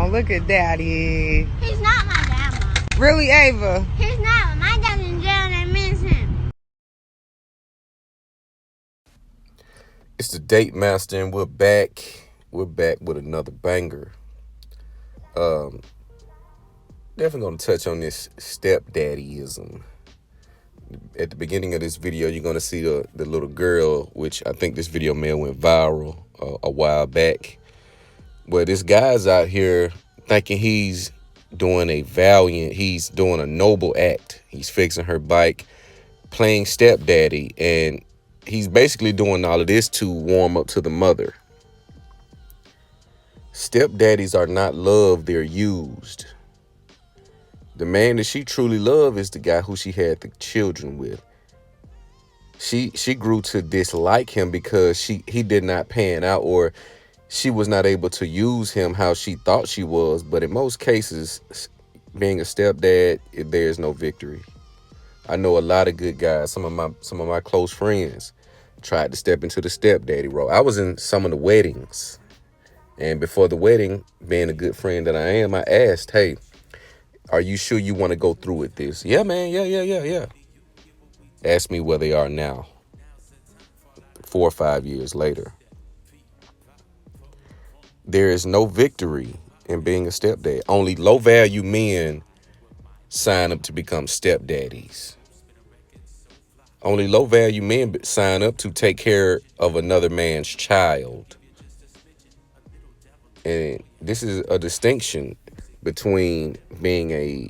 Look at Daddy. He's not my dad, Mom. Really, Ava? He's not. My dad's in jail and they miss him. It's the Date Master, and we're back. We're back with another banger. Definitely gonna touch on this stepdaddyism. At the beginning of this video, you're gonna see the little girl, which I think this video may have went viral a while back. Where this guy's out here thinking he's doing he's doing a noble act. He's fixing her bike, playing stepdaddy, and he's basically doing all of this to warm up to the mother. Stepdaddies are not loved, they're used. The man that she truly loved is the guy who she had the children with. She grew to dislike him because he did not pan out, or she was not able to use him how she thought she was. But in most cases, being a stepdad, there's no victory. I know a lot of good guys. Some of my close friends tried to step into the stepdaddy role. I was in some of the weddings, and before the wedding, being a good friend that I am, I asked, "Hey, are you sure you want to go through with this?" "Yeah, man. Yeah." Ask me where they are now, 4 or 5 years later. There is no victory in being a stepdad. Only low-value men sign up to become stepdaddies. Only low-value men sign up to take care of another man's child. And this is a distinction between being a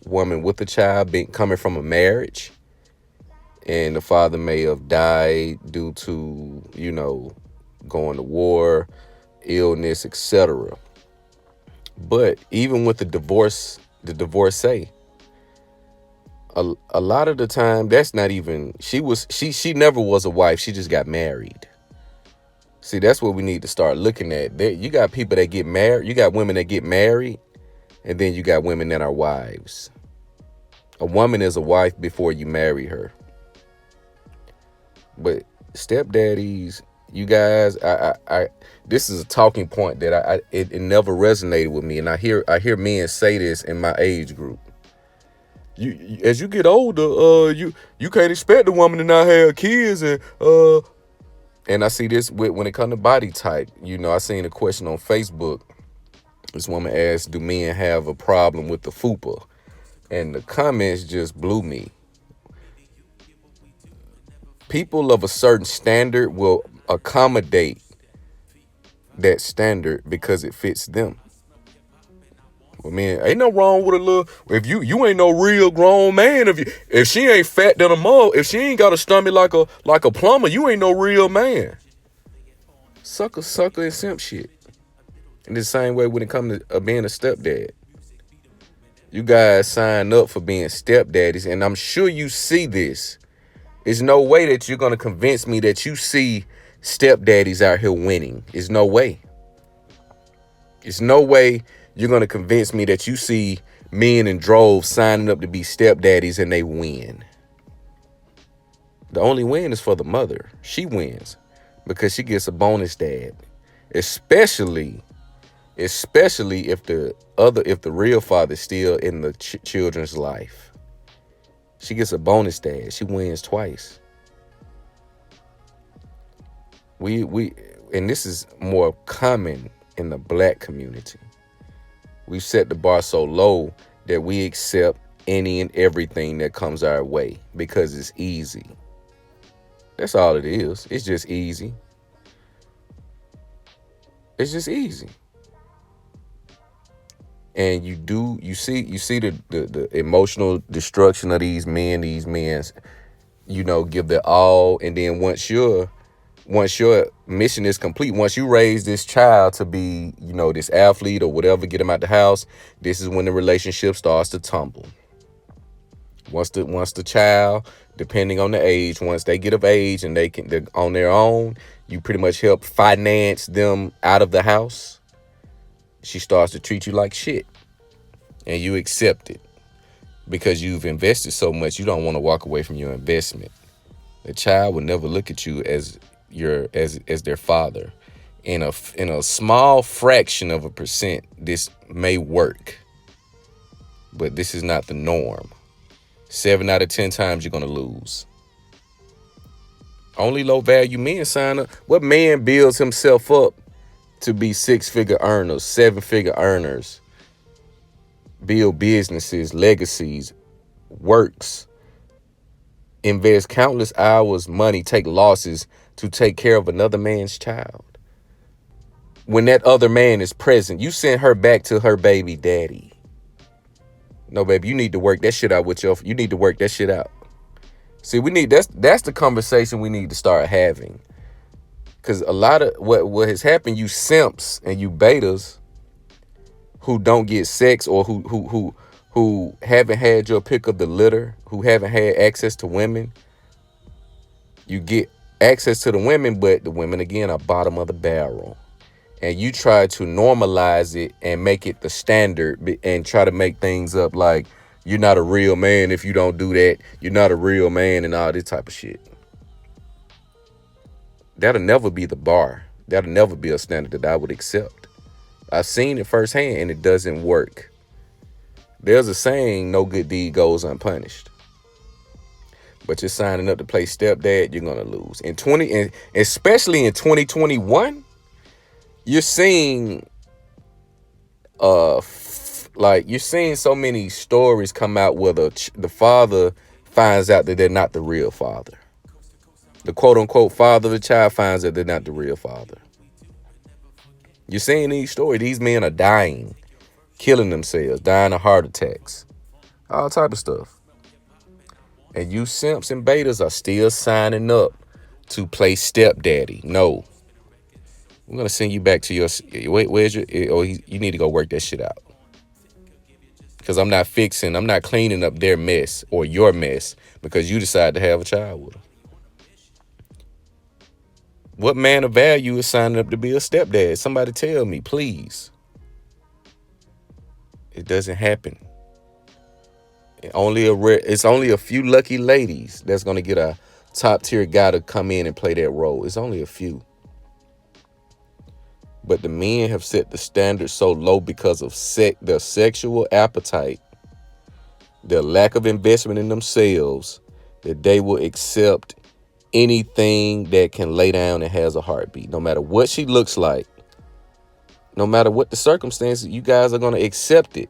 woman with a child, coming from a marriage, and the father may have died due to, going to war, illness, etc. But even with the divorcee, a lot of the time, that's not even, she never was a wife. She just got married. See, that's what we need to start looking at. You got people that get married. You got women that get married, and then you got women that are wives. A woman is a wife before you marry her. But stepdaddies, you guys, I this is a talking point that it never resonated with me, and I hear men say this in my age group. As you get older, you can't expect a woman to not have kids, and I see this when it comes to body type. I seen a question on Facebook. This woman asked, "Do men have a problem with the fupa?" And the comments just blew me. People of a certain standard will accommodate that standard because it fits them. Well, man, ain't no wrong with a little. If you ain't no real grown man, if she ain't fat than a mug, if she ain't got a stomach like a plumber, you ain't no real man. Sucker, and simp shit. In the same way when it comes to being a stepdad. You guys sign up for being stepdaddies, and I'm sure you see this. There's no way that you're going to convince me that you see stepdaddies out here winning. There's no way. There's no way you're going to convince me that you see men in droves signing up to be stepdaddies and they win. The only win is for the mother. She wins because she gets a bonus dad. Especially if the real father's still in the children's life. She gets a bonus dad. She wins twice. And this is more common in the black community. We've set the bar so low that we accept any and everything that comes our way because it's easy. That's all it is. It's just easy. It's just easy. And you see the emotional destruction of these men, give their all. And then once your mission is complete, once you raise this child to be, this athlete or whatever, get him out the house, this is when the relationship starts to tumble. Once the child, depending on the age, once they get of age and they're on their own, you pretty much help finance them out of the house. She starts to treat you like shit, and you accept it because you've invested so much. You don't want to walk away from your investment. The child will never look at you as their father, in a small fraction of a percent, this may work, but this is not the norm. 7 out of 10 times you're gonna lose. Only low value men sign up. What man builds himself up to be 6-figure earners, 7-figure earners, build businesses, legacies, works, invest countless hours, money, take losses to take care of another man's child? When that other man is present, you send her back to her baby daddy. No, baby, you need to work that shit out you need to work that shit out. See, that's the conversation we need to start having. Because a lot of what has happened, you simps and you betas who don't get sex, or who haven't had your pick of the litter, who haven't had access to women. You get access to the women, but the women, again, are bottom of the barrel. And you try to normalize it and make it the standard and try to make things up like you're not a real man if you don't do that. You're not a real man and all this type of shit. That'll never be the bar. That'll never be a standard that I would accept. I've seen it firsthand and it doesn't work. There's a saying, no good deed goes unpunished. But you're signing up to play stepdad, you're going to lose. And especially in 2021, you're seeing you're seeing so many stories come out where the father finds out that they're not the real father. The quote unquote father of the child finds out they're not the real father. You're seeing these stories. These men are dying, killing themselves, dying of heart attacks, all type of stuff. And you simps and betas are still signing up to play stepdaddy. No. I'm going to send you back to your, where's your, you need to go work that shit out. Because I'm not cleaning up their mess or your mess because you decide to have a child with them. What man of value is signing up to be a stepdad? Somebody tell me, please. It doesn't happen. It's only a few lucky ladies that's going to get a top tier guy to come in and play that role. It's only a few. But the men have set the standard so low because of their sexual appetite, their lack of investment in themselves, that they will accept anything that can lay down and has a heartbeat. No matter what she looks like, no matter what the circumstances, you guys are going to accept it.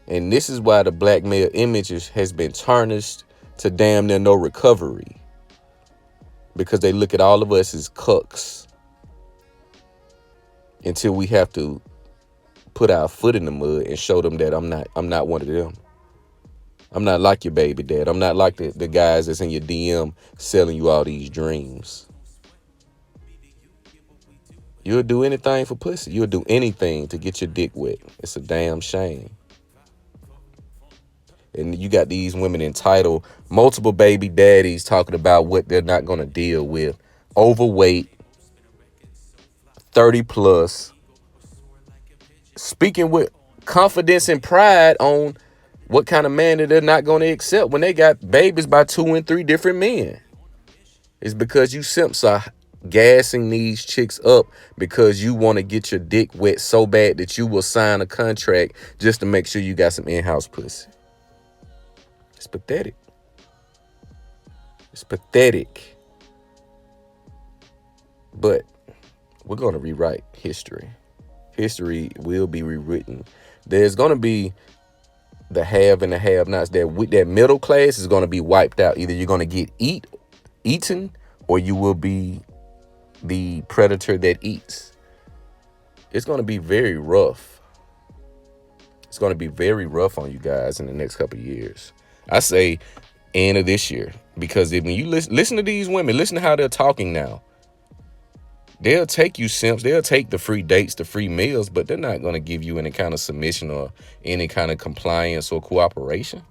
And this is why the black male image has been tarnished to damn near no recovery. Because they look at all of us as cucks. Until we have to put our foot in the mud and show them that I'm not one of them. I'm not like your baby dad. I'm not like the guys that's in your DM selling you all these dreams. You'll do anything for pussy. You'll do anything to get your dick wet. It's a damn shame. And you got these women entitled, multiple baby daddies talking about what they're not going to deal with. Overweight, 30 plus, speaking with confidence and pride on what kind of man that they're not going to accept when they got babies by 2 and 3 different men. It's because you simps are gassing these chicks up because you want to get your dick wet so bad that you will sign a contract just to make sure you got some in-house pussy. It's pathetic. It's pathetic. But we're going to rewrite history. History will be rewritten. There's going to be the have and the have-nots. That middle class is going to be wiped out. Either you're going to get eaten, or you will be the predator that eats. It's going to be very rough. It's going to be very rough on you guys in the next couple of years. I say end of this year. Because when you listen to these women, listen to how they're talking now. They'll take you simps. They'll take the free dates, the free meals, but they're not going to give you any kind of submission or any kind of compliance or cooperation.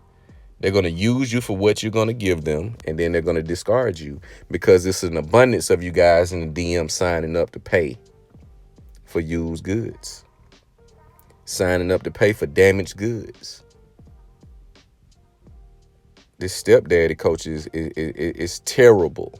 They're going to use you for what you're going to give them, and then they're going to discard you because it's an abundance of you guys in the DM signing up to pay for used goods, signing up to pay for damaged goods. This stepdaddy coach is terrible.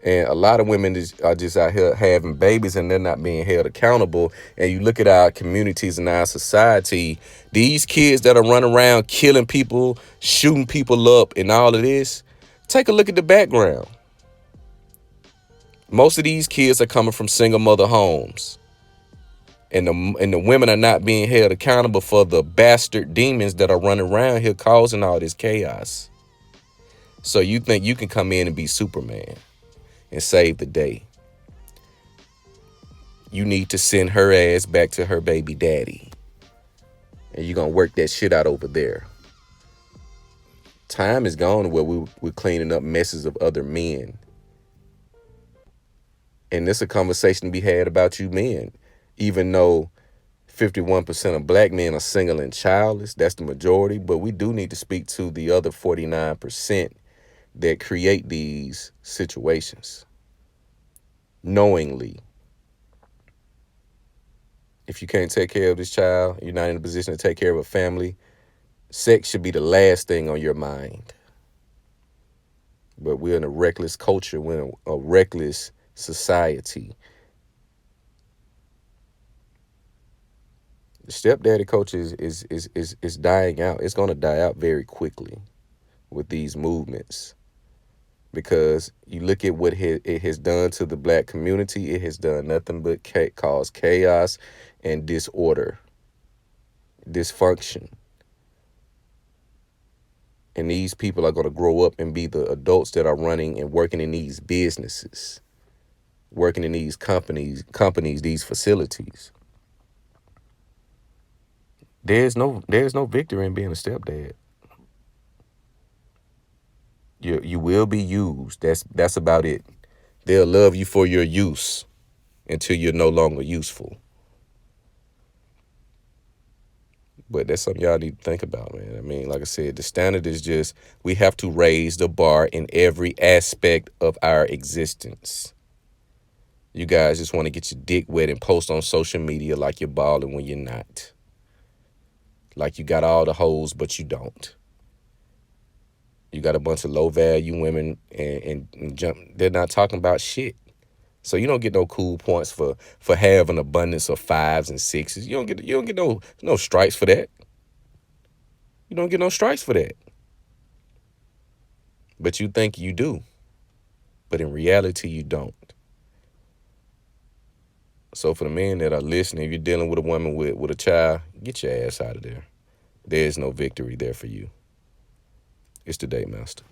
And a lot of women are just out here having babies and they're not being held accountable. And you look at our communities and our society, these kids that are running around killing people, shooting people up, and all of this, take a look at the background. Most of these kids are coming from single mother homes. And the women are not being held accountable for the bastard demons that are running around here causing all this chaos. So you think you can come in and be Superman and save the day? You need to send her ass back to her baby daddy. And you're going to work that shit out over there. Time is gone where we're cleaning up messes of other men. And this is a conversation to be had about you men. Even though 51% of black men are single and childless, that's the majority. But we do need to speak to the other 49% that create these situations knowingly. If you can't take care of this child, you're not in a position to take care of a family, sex should be the last thing on your mind. But we're in a reckless culture. We're in a reckless society. The stepdaddy culture is dying out. It's going to die out very quickly with these movements. Because you look at what it has done to the black community, it has done nothing but cause chaos and disorder, dysfunction. And these people are going to grow up and be the adults that are running and working in these businesses, working in these companies, these facilities. There's no victory in being a stepdad. You will be used. That's about it. They'll love you for your use until you're no longer useful. But that's something y'all need to think about, man. I mean, like I said, the standard is just we have to raise the bar in every aspect of our existence. You guys just want to get your dick wet and post on social media like you're balling when you're not. Like you got all the hoes, but you don't. You got a bunch of low value women and jump. They're not talking about shit. So you don't get no cool points for having abundance of 5s and 6s. You don't get no stripes for that. You don't get no stripes for that. But you think you do. But in reality, you don't. So for the men that are listening, if you're dealing with a woman with a child, get your ass out of there. There's no victory there for you. It's the day, master.